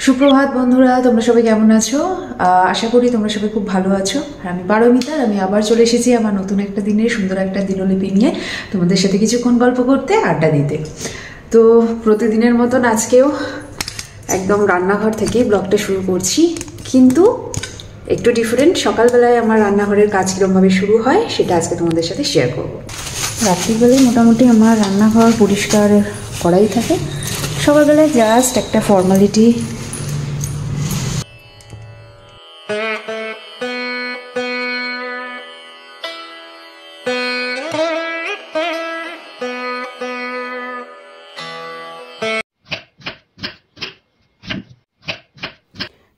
সুপ্রভাত বন্ধুরা, তোমরা সবাই কেমন আছো? আশা করি তোমরা সবাই খুব ভালো আছো। আর আমি পারমিতা, আমি আবার চলে এসেছি আমার নতুন একটা দিনের সুন্দর একটা দিনলিপি নিয়ে তোমাদের সাথে কিছুক্ষণ গল্প করতে, আড্ডা দিতে। তো প্রতিদিনের মতন আজকেও একদম রান্নাঘর থেকেই ব্লগটা শুরু করছি, কিন্তু একটু ডিফারেন্ট। সকালবেলায় আমার রান্নাঘরের কাজ কীরকমভাবে শুরু হয় সেটা আজকে তোমাদের সাথে শেয়ার করব। রাত্রিবেলায় মোটামুটি আমার রান্নাঘর পরিষ্কার করাই থাকে। সকালবেলায় জাস্ট একটা ফর্মালিটি।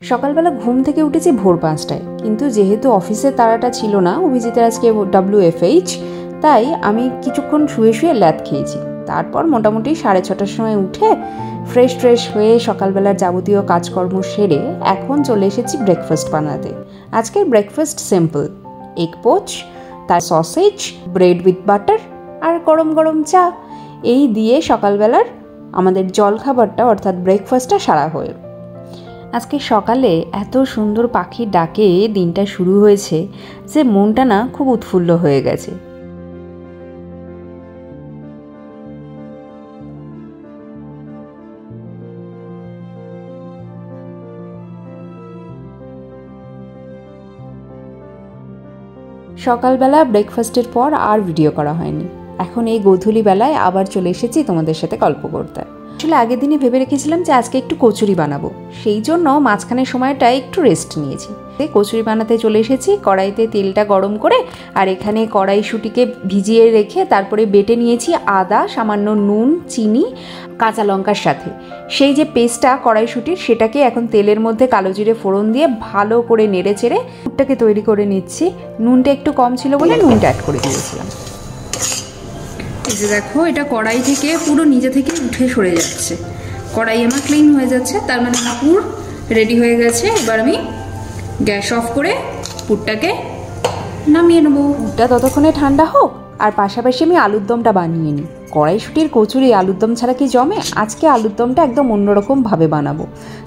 সকালবেলা ঘুম থেকে উঠেছি ভোর 5টায়, কিন্তু যেহেতু অফিসের তাড়াটা ছিল না, অভিজিতের আজকে WFH, তাই আমি কিছুক্ষণ শুয়ে শুয়ে ল্যাদ খেয়েছি। তারপর মোটামুটি 6:30টার সময় উঠে ফ্রেশ হয়ে সকালবেলার যাবতীয় কাজকর্ম সেরে এখন চলে এসেছি ব্রেকফাস্ট বানাতে। আজকের ব্রেকফাস্ট সিম্পল, এগ পোচ, তার সসেজ, ব্রেড উইথ বাটার আর গরম গরম চা। এই দিয়ে সকালবেলার আমাদের জলখাবারটা অর্থাৎ ব্রেকফাস্টটা সারা হয়ে। আজকে সকালে এত সুন্দর পাখির ডাকে দিনটা শুরু হয়েছে যে মনটা না খুব উৎফুল্ল হয়ে গেছে। সকালবেলা ব্রেকফাস্টের পর আর ভিডিও করা হয়নি। এখন এই গোধূলি বেলায় আবার চলে এসেছি তোমাদের সাথে গল্প করতে। আসলে আগের দিনই ভেবে রেখেছিলাম যে আজকে একটু কচুরি বানাবো, সেই জন্য মাঝখানের সময়টা একটু রেস্ট নিয়েছি। কচুরি বানাতে চলে এসেছি। কড়াইতে তেলটা গরম করে আর এখানে কড়াইশুঁটিকে ভিজিয়ে রেখে তারপরে বেটে নিয়েছি আদা, সামান্য নুন, চিনি, কাঁচা লঙ্কার সাথে। সেই যে পেস্টটা কড়াইশুঁটির, সেটাকে এখন তেলের মধ্যে কালো জিরে ফোড়ন দিয়ে ভালো করে নেড়ে চেড়ে পুরটাকে তৈরি করে নিচ্ছি। নুনটা একটু কম ছিল বলে নুনটা অ্যাড করে দিয়েছিলাম। এই যে দেখো, এটা কড়াই থেকে পুরো নিজে থেকে উঠে সরে যাচ্ছে। কড়াই আমার ক্লিন হয়ে যাচ্ছে, তার মানে আমার পুর রেডি হয়ে গেছে। এবার আমি গ্যাস অফ করে পুরটাকে নামিয়ে নেবো। পুরটা ততক্ষণে ঠান্ডা হোক, আর পাশাপাশি আমি আলুর দমটা বানিয়ে নিই। কড়াইশুঁটির কচুরি আলুর দম ছাড়া কি জমে? আজকে আলুর দমটা একদম অন্যরকমভাবে বানাবো।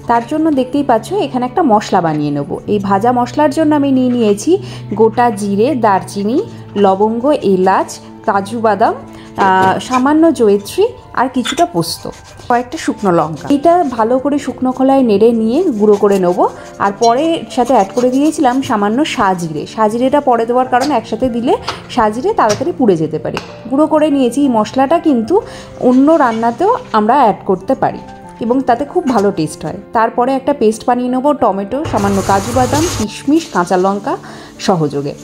তার জন্য দেখতেই পাচ্ছ এখানে একটা মশলা বানিয়ে নেব। এই ভাজা মশলার জন্য আমি নিয়েছি গোটা জিরে, দারচিনি, লবঙ্গ, এলাচ, কাজু বাদাম, সামান্য জয়িত্রী আর কিছুটা পোস্ত, কয়েকটা শুকনো লঙ্কা। এটা ভালো করে শুকনো খোলায় নেড়ে নিয়ে গুঁড়ো করে নেব। আর পরে সাথে অ্যাড করে দিয়েছিলাম সামান্য সাজিরে। সাজিরেটা পরে দেওয়ার কারণ একসাথে দিলে সাজিরে তাড়াতাড়ি পুড়ে যেতে পারে। গুঁড়ো করে নিয়েছি। এই মশলাটা কিন্তু অন্য রান্নাতেও আমরা অ্যাড করতে পারি এবং তাতে খুব ভালো টেস্ট হয়। তারপরে একটা পেস্ট বানিয়ে নেব টমেটো, সামান্য কাজু বাদাম, কিশমিশ, কাঁচা লঙ্কা সহযোগে।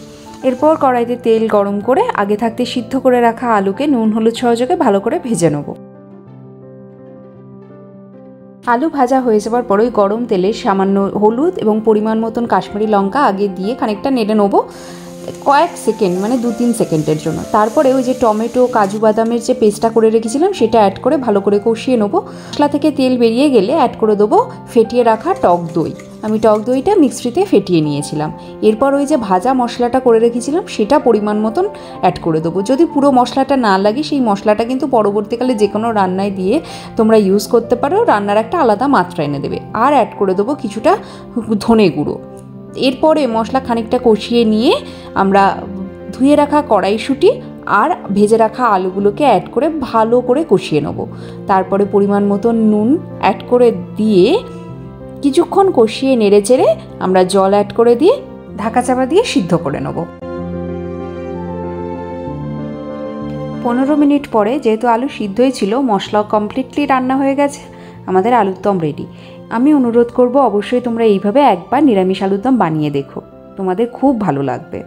এরপর কড়াইতে তেল গরম করে আগে থাকতে সিদ্ধ করে রাখা আলুকে নুন হলুদ সহযোগে ভালো করে ভেজে নেব। আলু ভাজা হয়ে যাওয়ার পর ওই গরম তেলে সামান্য হলুদ এবং পরিমাণ মতন কাশ্মীরি লঙ্কা আগে দিয়ে খানিকটা নেড়ে নেব, কয়েক সেকেন্ড, মানে 2-3 সেকেন্ডের জন্য। তারপরে ওই যে টমেটো, কাজু বাদামের যে পেস্টটা করে রেখেছিলাম সেটা অ্যাড করে ভালো করে কষিয়ে নেব। মশলা থেকে তেল বেরিয়ে গেলে অ্যাড করে দেবো ফেটিয়ে রাখা টক দই। আমি টক দইটা মিক্সিতে ফেটিয়ে নিয়েছিলাম। এরপর ওই যে ভাজা মশলাটা করে রেখেছিলাম সেটা পরিমাণ মতন অ্যাড করে দেবো। যদি পুরো মশলাটা না লাগে, সেই মশলাটা কিন্তু পরবর্তীকালে যে কোনো রান্নায় দিয়ে তোমরা ইউজ করতে পারো, রান্নার একটা আলাদা মাত্রা এনে দেবে। আর অ্যাড করে দেবো কিছুটা ধনে গুঁড়ো। এরপরে মশলা খানিকটা কষিয়ে নিয়ে আমরা ধুয়ে রাখা কড়াইশুঁটি আর ভেজে রাখা আলুগুলোকে অ্যাড করে ভালো করে কষিয়ে নেব। তারপরে পরিমাণ মতো নুন অ্যাড করে দিয়ে কিছুক্ষণ কষিয়ে নেড়ে চেড়ে আমরা জল অ্যাড করে দিয়ে ঢাকা চাপা দিয়ে সিদ্ধ করে নেব। 15 মিনিট পরে, যেহেতু আলু সিদ্ধই ছিল, মশলা কমপ্লিটলি রান্না হয়ে গেছে, আমাদের আলুর দম রেডি। আমি অনুরোধ করব অবশ্যই তোমরা এইভাবে একবার নিরামিষ আলুর দম বানিয়ে দেখো, তোমাদের খুব ভালো লাগবে।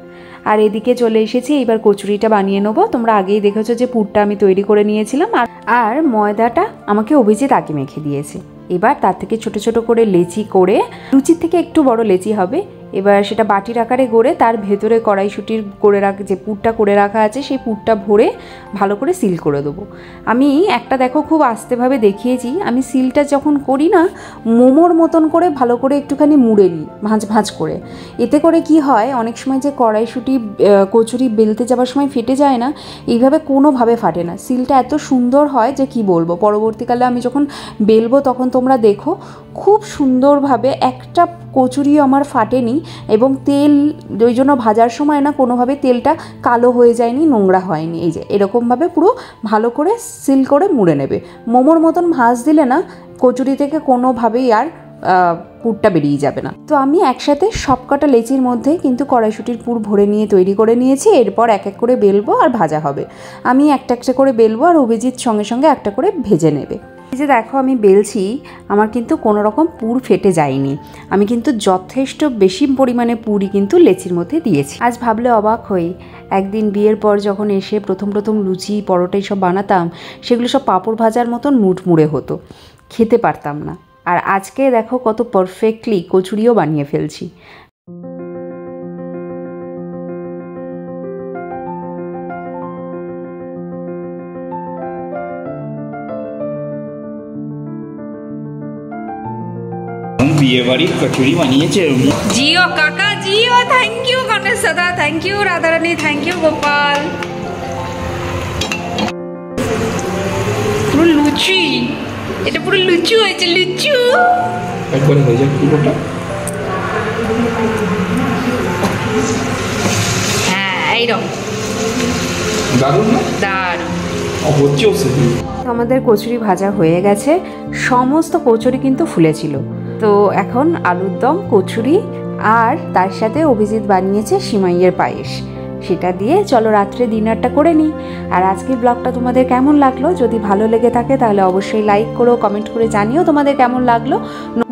আর এদিকে চলে এসেছি, এইবার কচুরিটা বানিয়ে নেবো। তোমরা আগেই দেখেছো যে পুরটা আমি তৈরি করে নিয়েছিলাম, আর ময়দাটা আমাকে অভিজিৎ আগে মেখে দিয়েছে। এবার তার থেকে ছোট ছোট করে লেচি করে, লুচির থেকে একটু বড় লেচি হবে, এবার সেটা বাটির আকারে গড়ে তার ভেতরে কড়াইশুঁটির যে পুরটা করে রাখা আছে সেই পুরটা ভরে ভালো করে সিল করে দেবো। আমি একটা দেখো খুব আস্তেভাবে দেখিয়েছি, আমি সিলটা যখন করি না মোমোর মতন করে ভালো করে একটুখানি মুড়ে নিই ভাঁজ ভাঁজ করে। এতে করে কি হয়, অনেক সময় যে কড়াইশুঁটি কচুরি বেলতে যাওয়ার সময় ফেটে যায় না, এইভাবে কোনোভাবে ফাটে না। সিলটা এত সুন্দর হয় যে কি বলবো, পরবর্তীকালে আমি যখন বেলবো তখন তোমরা দেখো খুব সুন্দরভাবে একটা কচুরিও আমার ফাটেনি, এবং তেল ওই জন্য ভাজার সময় না কোনোভাবে তেলটা কালো হয়ে যায়নি, নোংরা হয়নি। এই যে এরকমভাবে পুরো ভালো করে সিল করে মুড়ে নেবে। মোমোর মতন ভাঁজ দিলে না কচুরি থেকে কোনোভাবেই আর পুরটা বেরিয়ে যাবে না। তো আমি একসাথে সবকটা লেচির মধ্যে কিন্তু কড়াইশুঁটির পুর ভরে নিয়ে তৈরি করে নিয়েছি। এরপর এক এক করে বেলবো আর ভাজা হবে। আমি একটা একটা করে বেলবো আর অভিজিৎ সঙ্গে সঙ্গে একটা করে ভেজে নেবে। এই যে দেখো আমি বেলছি, আমার কিন্তু কোনো রকম পুর ফেটে যায়নি। আমি কিন্তু যথেষ্ট বেশি পরিমাণে পুরই কিন্তু লেচির মধ্যে দিয়েছি। আজ ভাবলে অবাক হই, একদিন বিয়ের পর যখন এসে প্রথম লুচি পরোটা সব বানাতাম, সেগুলো সব পাঁপড় ভাজার মতন মুড়মুড়ে হতো, খেতে পারতাম না। আর আজকে দেখো কত পারফেক্টলি কচুরিও বানিয়ে ফেলছি। বিয়ে বাড়ির কচুরি বানিয়েছে জিও কাকা, জিও, থ্যাংক ইউ গণেশ দাদা, thank you Radharani, thank you Gopal. পুরো লুচি, এটা পুরো লুচু হয়েছে, লুচু একবারে হয়ে যাক পুরোটা। হ্যাঁ এইরকম দারুণ না? দারুণ হচ্ছেও সে। আমাদের কচুরি ভাজা হয়ে গেছে, সমস্ত কচুরি কিন্তু ফুলেছিল। তো এখন আলুর দম, কচুরি আর তার সাথে অভিজিৎ বানিয়েছে সিমাইয়ের পায়েস, সেটা দিয়ে চলো রাত্রে ডিনারটা করে নিই। আর আজকের ব্লগটা তোমাদের কেমন লাগলো? যদি ভালো লেগে থাকে তাহলে অবশ্যই লাইক করো, কমেন্ট করে জানিও তোমাদের কেমন লাগলো।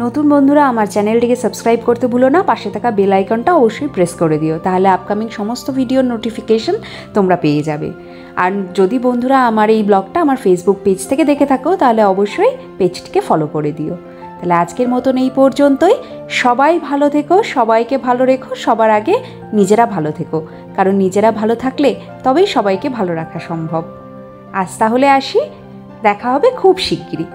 নতুন বন্ধুরা আমার চ্যানেলটিকে সাবস্ক্রাইব করতে ভুলো না, পাশে থাকা বেল আইকনটা অবশ্যই প্রেস করে দিও, তাহলে আপকামিং সমস্ত ভিডিওর নোটিফিকেশন তোমরা পেয়ে যাবে। আর যদি বন্ধুরা আমার এই ব্লগটা আমার ফেসবুক পেজ থেকে দেখে থাকো তাহলে অবশ্যই পেজটিকে ফলো করে দিও। তাহলে আজকের মতন এই পর্যন্তই। সবাই ভালো থেকো, সবাইকে ভালো রেখো, সবার আগে নিজেরা ভালো থেকো, কারণ নিজেরা ভালো থাকলে তবেই সবাইকে ভালো রাখা সম্ভব। আজ তাহলে আসি, দেখা হবে খুব শিগগিরই।